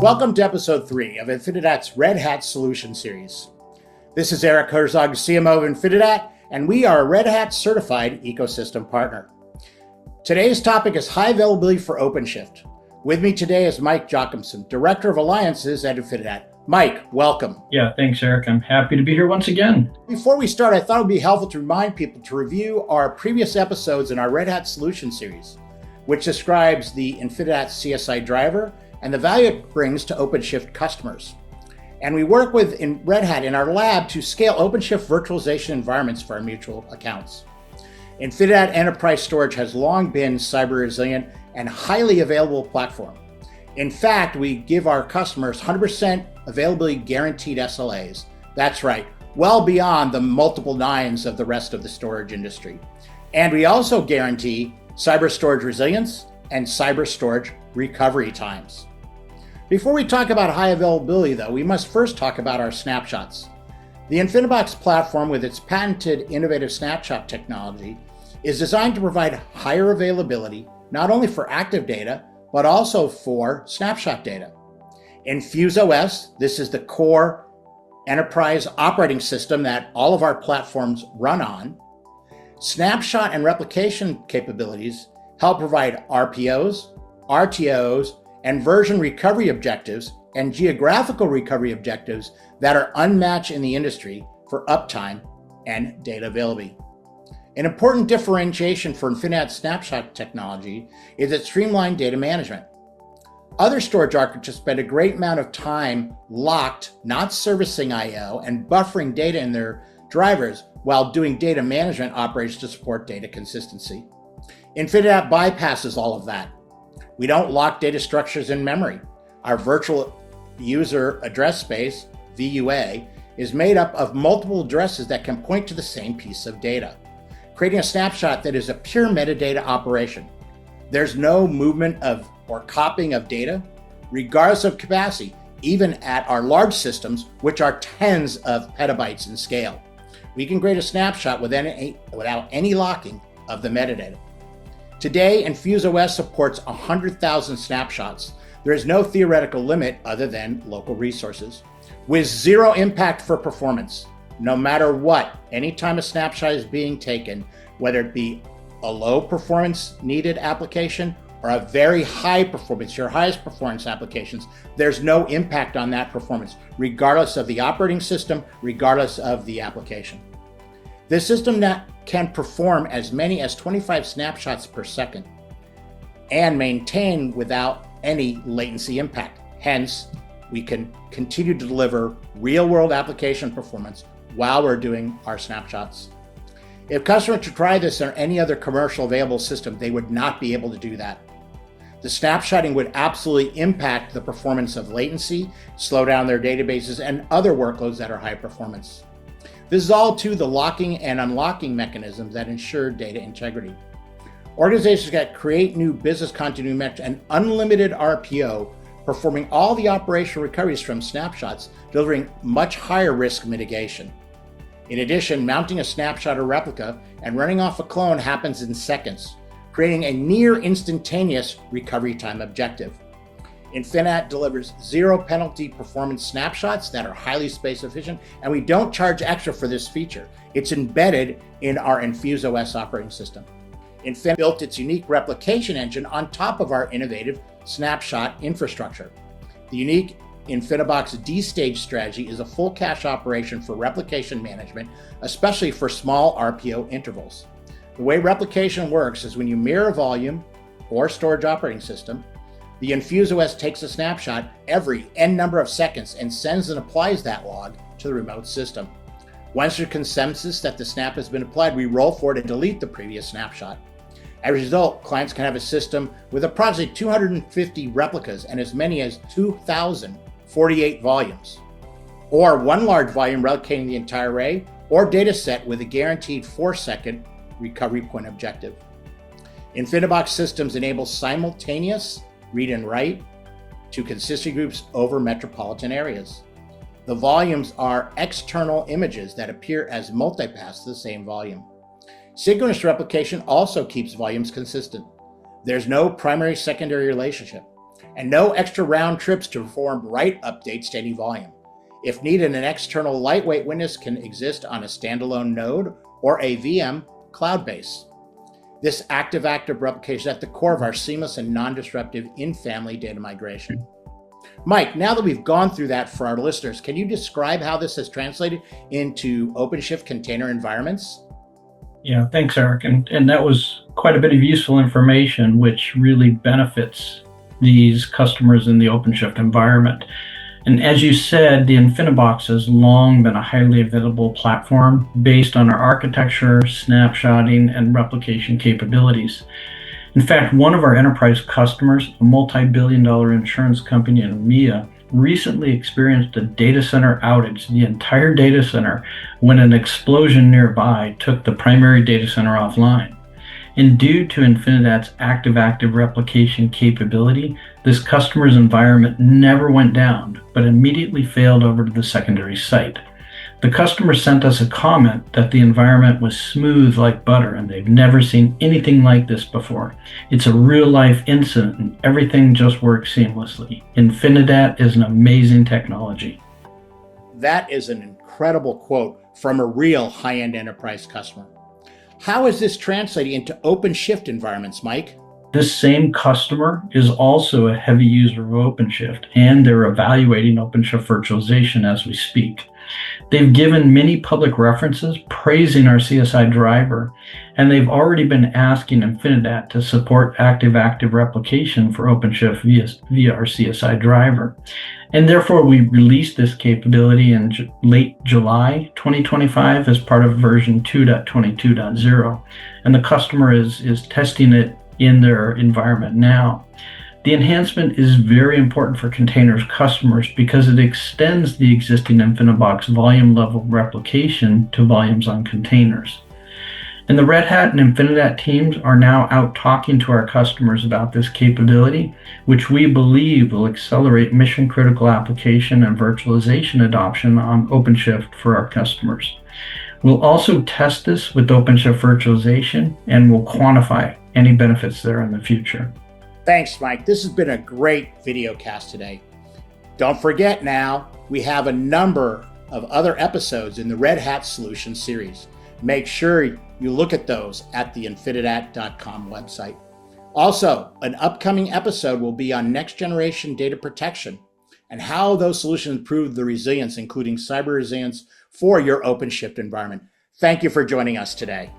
Welcome to episode 3 of Infinidat's Red Hat Solution Series. This is Eric Herzog, CMO of Infinidat, and we are a Red Hat certified ecosystem partner. Today's topic is high availability for OpenShift. With me today is Mike Jochimsen, Director of Alliances at Infinidat. Mike, welcome. Yeah, thanks, Eric. I'm happy to be here once again. Before we start, I thought it would be helpful to remind people to review our previous episodes in our Red Hat Solution Series, which describes the Infinidat CSI driver and the value it brings to OpenShift customers. And we work with Red Hat in our lab to scale OpenShift virtualization environments for our mutual accounts. Infinidat Enterprise Storage has long been cyber resilient and highly available platform. In fact, we give our customers 100% availability guaranteed SLAs. That's right, well beyond the multiple nines of the rest of the storage industry. And we also guarantee cyber storage resilience and cyber storage recovery times. Before we talk about high availability though, we must first talk about our snapshots. The Infinibox platform with its patented innovative snapshot technology is designed to provide higher availability, not only for active data, but also for snapshot data. In FuseOS, this is the core enterprise operating system that all of our platforms run on. Snapshot and replication capabilities help provide RPOs, RTOs, and version recovery objectives and geographical recovery objectives that are unmatched in the industry for uptime and data availability. An important differentiation for Infinidat snapshot technology is its streamlined data management. Other storage architectures spend a great amount of time locked, not servicing I/O, and buffering data in their drivers while doing data management operations to support data consistency. Infinidat bypasses all of that. We don't lock data structures in memory. Our virtual user address space, VUA, is made up of multiple addresses that can point to the same piece of data, creating a snapshot that is a pure metadata operation. There's no movement of or copying of data, regardless of capacity, even at our large systems, which are tens of petabytes in scale. We can create a snapshot without any locking of the metadata. Today, FuseOS supports 100,000 snapshots. There is no theoretical limit other than local resources, with zero impact for performance. No matter what, anytime a snapshot is being taken, whether it be a low performance needed application or a very high performance, your highest performance applications, there's no impact on that performance, regardless of the operating system, regardless of the application. This system can perform as many as 25 snapshots per second and maintain without any latency impact. Hence, we can continue to deliver real-world application performance while we're doing our snapshots. If customers to try this on any other commercial available system, they would not be able to do that. The snapshotting would absolutely impact the performance of latency, slow down their databases, and other workloads that are high performance. This is all to the locking and unlocking mechanisms that ensure data integrity. Organizations that create new business continuity metrics and unlimited RPO, performing all the operational recoveries from snapshots, delivering much higher risk mitigation. In addition, mounting a snapshot or replica and running off a clone happens in seconds, creating a near instantaneous recovery time objective. Infinidat delivers zero penalty performance snapshots that are highly space efficient, and we don't charge extra for this feature. It's embedded in our FuseOS operating system. Infinidat built its unique replication engine on top of our innovative snapshot infrastructure. The unique Infinibox D-stage strategy is a full cache operation for replication management, especially for small RPO intervals. The way replication works is when you mirror volume or storage operating system, the FuseOS takes a snapshot every n number of seconds and sends and applies that log to the remote system. Once there's consensus that the snap has been applied, we roll forward and delete the previous snapshot. As a result, clients can have a system with approximately 250 replicas and as many as 2,048 volumes, or one large volume replicating the entire array, or data set with a guaranteed 4-second recovery point objective. Infinibox systems enable simultaneous read and write to consistency groups over metropolitan areas. The volumes are external images that appear as multipaths to the same volume. Synchronous replication also keeps volumes consistent. There's no primary-secondary relationship. and no extra round trips to perform write updates to any volume. If needed, an external lightweight witness can exist on a standalone node or a VM cloud base. This active-active replication is at the core of our seamless and non-disruptive in-family data migration. Mike, now that we've gone through that for our listeners, can you describe how this has translated into OpenShift container environments? Yeah, thanks, Eric. And that was quite a bit of useful information, which really benefits these customers in the OpenShift environment. And as you said, the InfiniBox has long been a highly available platform based on our architecture, snapshotting, and replication capabilities. In fact, one of our enterprise customers, a multi-billion-dollar insurance company in EMEA, recently experienced a data center outage, the entire data center, when an explosion nearby took the primary data center offline. And due to Infinidat's active-active replication capability, this customer's environment never went down, but immediately failed over to the secondary site. The customer sent us a comment that the environment was smooth like butter and they've never seen anything like this before. It's a real-life incident and everything just works seamlessly. Infinidat is an amazing technology. That is an incredible quote from a real high-end enterprise customer. How is this translating into OpenShift environments, Mike? This same customer is also a heavy user of OpenShift, and they're evaluating OpenShift virtualization as we speak. They've given many public references praising our CSI driver, and they've already been asking Infinidat to support active-active replication for OpenShift via our CSI driver. And therefore, we released this capability in late July 2025 as part of version 2.22.0, and the customer is testing it in their environment now. The enhancement is very important for containers customers because it extends the existing InfiniBox volume level replication to volumes on containers. And the Red Hat and Infinidat teams are now out talking to our customers about this capability, which we believe will accelerate mission critical application and virtualization adoption on OpenShift for our customers. We'll also test this with OpenShift virtualization and we'll quantify any benefits there in the future. Thanks, Mike. This has been a great video cast today. Don't forget now, we have a number of other episodes in the Red Hat Solutions series. Make sure you look at those at the infinidat.com website. Also, an upcoming episode will be on next generation data protection and how those solutions improve the resilience, including cyber resilience for your OpenShift environment. Thank you for joining us today.